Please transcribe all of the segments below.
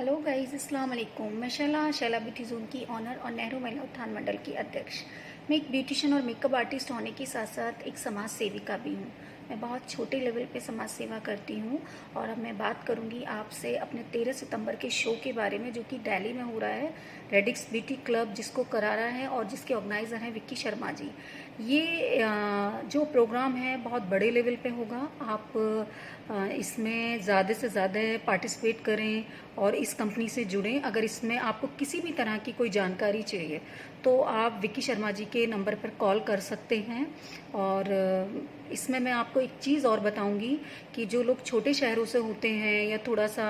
Hello guys, अस्सलाम वालेकुम। मैं शैला ब्यूटी जोन की ऑनर और नेहरू महिला उत्थान मंडल की अध्यक्ष। मैं एक ब्यूटिशियन और मेकअप आर्टिस्ट होने के साथ साथ एक समाज सेविका भी हूँ। मैं बहुत छोटे लेवल पे समाज सेवा करती हूँ और अब मैं बात करूँगी आपसे अपने 13 सितंबर के शो के बारे में, जो कि दिल्ली में हो रहा है। रेडिक्स ब्यूटी क्लब जिसको करा रहा है और जिसके ऑर्गेनाइज़र हैं विक्की शर्मा जी। ये जो प्रोग्राम है बहुत बड़े लेवल पे होगा। आप इसमें ज़्यादा से ज़्यादा पार्टिसिपेट करें और इस कंपनी से जुड़ें। अगर इसमें आपको किसी भी तरह की कोई जानकारी चाहिए तो आप विक्की शर्मा जी के नंबर पर कॉल कर सकते हैं। और इसमें मैं आपको एक चीज़ और बताऊंगी कि जो लोग छोटे शहरों से होते हैं या थोड़ा सा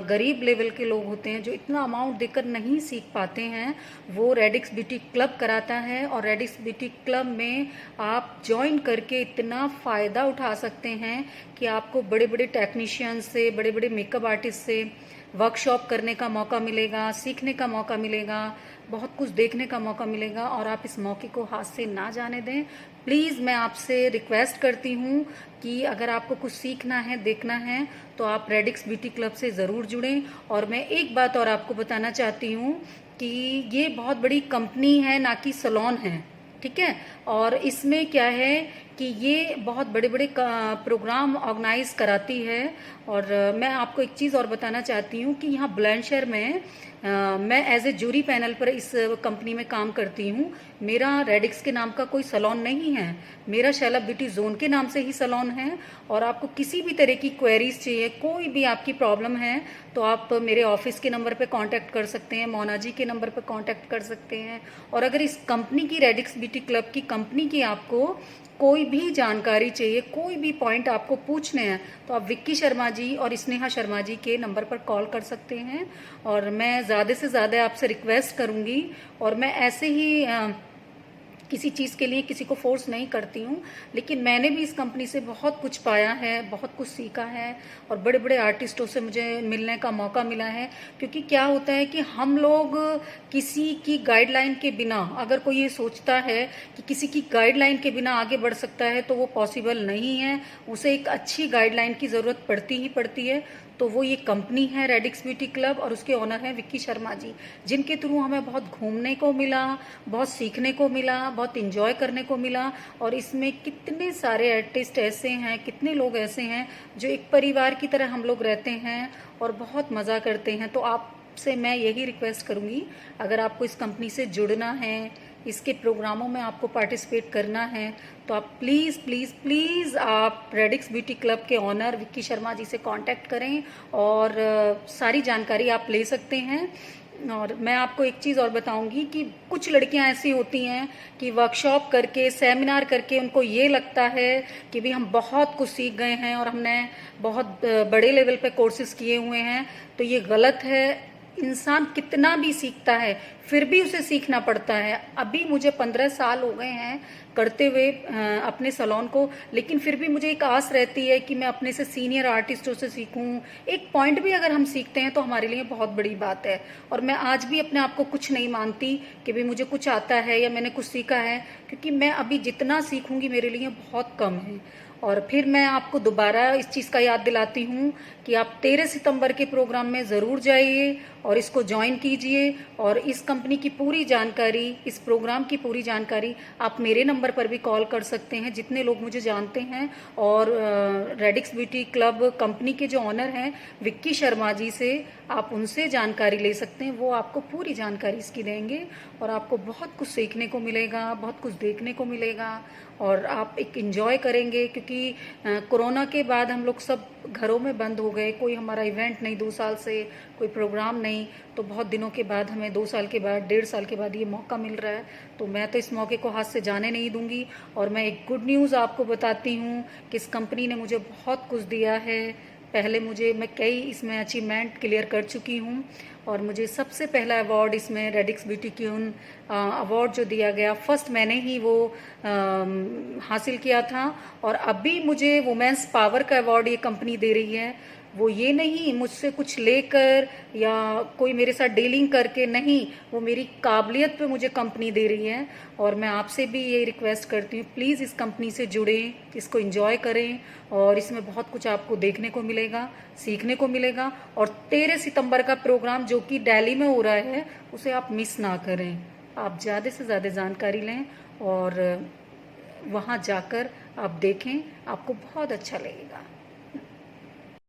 गरीब लेवल के लोग होते हैं जो इतना अमाउंट देकर नहीं सीख पाते हैं, वो रेडिक्स ब्यूटी क्लब कराता है। और रेडिक्स ब्यूटी क्लब में आप ज्वाइन करके इतना फ़ायदा उठा सकते हैं कि आपको बड़े बड़े टेक्नीशियन से, बड़े बड़े मेकअप आर्टिस्ट से वर्कशॉप करने का मौका मिलेगा, सीखने का मौका मिलेगा, बहुत कुछ देखने का मौका मिलेगा। और आप इस मौके को हाथ से ना जाने दें। प्लीज़ मैं आपसे रिक्वेस्ट करती हूँ कि अगर आपको कुछ सीखना है, देखना है, तो आप रेडिक्स ब्यूटी क्लब से ज़रूर जुड़ें। और मैं एक बात और आपको बताना चाहती हूँ कि ये बहुत बड़ी कंपनी है, ना कि सैलून है, ठीक है। और इसमें क्या है कि ये बहुत बड़े बड़े प्रोग्राम ऑर्गेनाइज कराती है। और मैं आपको एक चीज़ और बताना चाहती हूँ कि यहाँ बुलंदशहर में मैं एज ए जूरी पैनल पर इस कंपनी में काम करती हूँ। मेरा रेडिक्स के नाम का कोई सैलून नहीं है, मेरा शैला ब्यूटी जोन के नाम से ही सैलून है। और आपको किसी भी तरह की क्वेरीज चाहिए, कोई भी आपकी प्रॉब्लम है, तो आप मेरे ऑफिस के नंबर पे कांटेक्ट कर सकते हैं, मोना जी के नंबर पे कांटेक्ट कर सकते हैं। और अगर इस कंपनी की, रेडिक्स ब्यूटी क्लब की कंपनी की, आपको कोई भी जानकारी चाहिए, कोई भी पॉइंट आपको पूछने हैं, तो आप विक्की शर्मा जी और स्नेहा शर्मा जी के नंबर पर कॉल कर सकते हैं। और मैं ज़्यादा से ज़्यादा आपसे रिक्वेस्ट करूँगी, और मैं ऐसे ही किसी चीज़ के लिए किसी को फोर्स नहीं करती हूँ, लेकिन मैंने भी इस कंपनी से बहुत कुछ पाया है, बहुत कुछ सीखा है। और बड़े बड़े आर्टिस्टों से मुझे मिलने का मौका मिला है। क्योंकि क्या होता है कि हम लोग किसी की गाइडलाइन के बिना, अगर कोई ये सोचता है कि किसी की गाइडलाइन के बिना आगे बढ़ सकता है, तो वो पॉसिबल नहीं है। उसे एक अच्छी गाइडलाइन की ज़रूरत पड़ती ही पड़ती है। तो वो ये कंपनी है रेडिक्स ब्यूटी क्लब, और उसके ओनर हैं विक्की शर्मा जी, जिनके थ्रू हमें बहुत घूमने को मिला, बहुत सीखने को मिला, बहुत इंजॉय करने को मिला। और इसमें कितने सारे आर्टिस्ट ऐसे हैं, कितने लोग ऐसे हैं जो एक परिवार की तरह हम लोग रहते हैं और बहुत मज़ा करते हैं। तो आपसे मैं यही रिक्वेस्ट करूँगी, अगर आपको इस कंपनी से जुड़ना है, इसके प्रोग्रामों में आपको पार्टिसिपेट करना है, तो आप प्लीज़ प्लीज़ प्लीज़ आप रेडिक्स ब्यूटी क्लब के ऑनर विक्की शर्मा जी से कांटेक्ट करें और सारी जानकारी आप ले सकते हैं। और मैं आपको एक चीज़ और बताऊंगी कि कुछ लड़कियां ऐसी होती हैं कि वर्कशॉप करके, सेमिनार करके उनको ये लगता है कि भी हम बहुत कुछ सीख गए हैं और हमने बहुत बड़े लेवल पे कोर्सेज किए हुए हैं। तो ये गलत है। इंसान कितना भी सीखता है फिर भी उसे सीखना पड़ता है। अभी मुझे 15 साल हो गए हैं करते हुए अपने सैलून को, लेकिन फिर भी मुझे एक आस रहती है कि मैं अपने से सीनियर आर्टिस्टों से सीखूं। एक पॉइंट भी अगर हम सीखते हैं तो हमारे लिए बहुत बड़ी बात है। और मैं आज भी अपने आप को कुछ नहीं मानती कि भाई मुझे कुछ आता है या मैंने कुछ सीखा है, क्योंकि मैं अभी जितना सीखूंगी मेरे लिए बहुत कम है। और फिर मैं आपको दोबारा इस चीज़ का याद दिलाती हूँ कि आप 13 सितंबर के प्रोग्राम में ज़रूर जाइए और इसको ज्वाइन कीजिए। और इस कंपनी की पूरी जानकारी, इस प्रोग्राम की पूरी जानकारी आप मेरे नंबर पर भी कॉल कर सकते हैं, जितने लोग मुझे जानते हैं। और रेडिक्स ब्यूटी क्लब कंपनी के जो ऑनर हैं विक्की शर्मा जी से आप उनसे जानकारी ले सकते हैं। वो आपको पूरी जानकारी इसकी देंगे और आपको बहुत कुछ सीखने को मिलेगा, बहुत कुछ देखने को मिलेगा, और आप एक एंजॉय करेंगे। क्योंकि कोरोना के बाद हम लोग सब घरों में बंद हो गए, कोई हमारा इवेंट नहीं 2 साल से, कोई प्रोग्राम नहीं। तो बहुत दिनों के बाद हमें 2 साल के बाद, 1.5 साल के बाद ये मौका मिल रहा है। तो मैं तो इस मौके को हाथ से जाने नहीं दूंगी। और मैं एक गुड न्यूज़ आपको बताती हूँ कि इस कंपनी ने मुझे बहुत कुछ दिया है। पहले मैं कई इसमें अचीवमेंट क्लियर कर चुकी हूँ। और मुझे सबसे पहला अवार्ड इसमें रेडिक्स ब्यूटी क्यून अवार्ड जो दिया गया, फर्स्ट मैंने ही वो हासिल किया था। और अभी मुझे वुमेन्स पावर का अवार्ड ये कंपनी दे रही है। वो ये नहीं मुझसे कुछ लेकर या कोई मेरे साथ डीलिंग करके नहीं, वो मेरी काबिलियत पे मुझे कंपनी दे रही है। और मैं आपसे भी ये रिक्वेस्ट करती हूँ, प्लीज़ इस कंपनी से जुड़ें, इसको एंजॉय करें और इसमें बहुत कुछ आपको देखने को मिलेगा, सीखने को मिलेगा। और 13 सितंबर का प्रोग्राम जो कि दिल्ली में हो रहा है उसे आप मिस ना करें। आप ज़्यादा से ज़्यादा जानकारी लें और वहाँ जाकर आप देखें, आपको बहुत अच्छा लगेगा।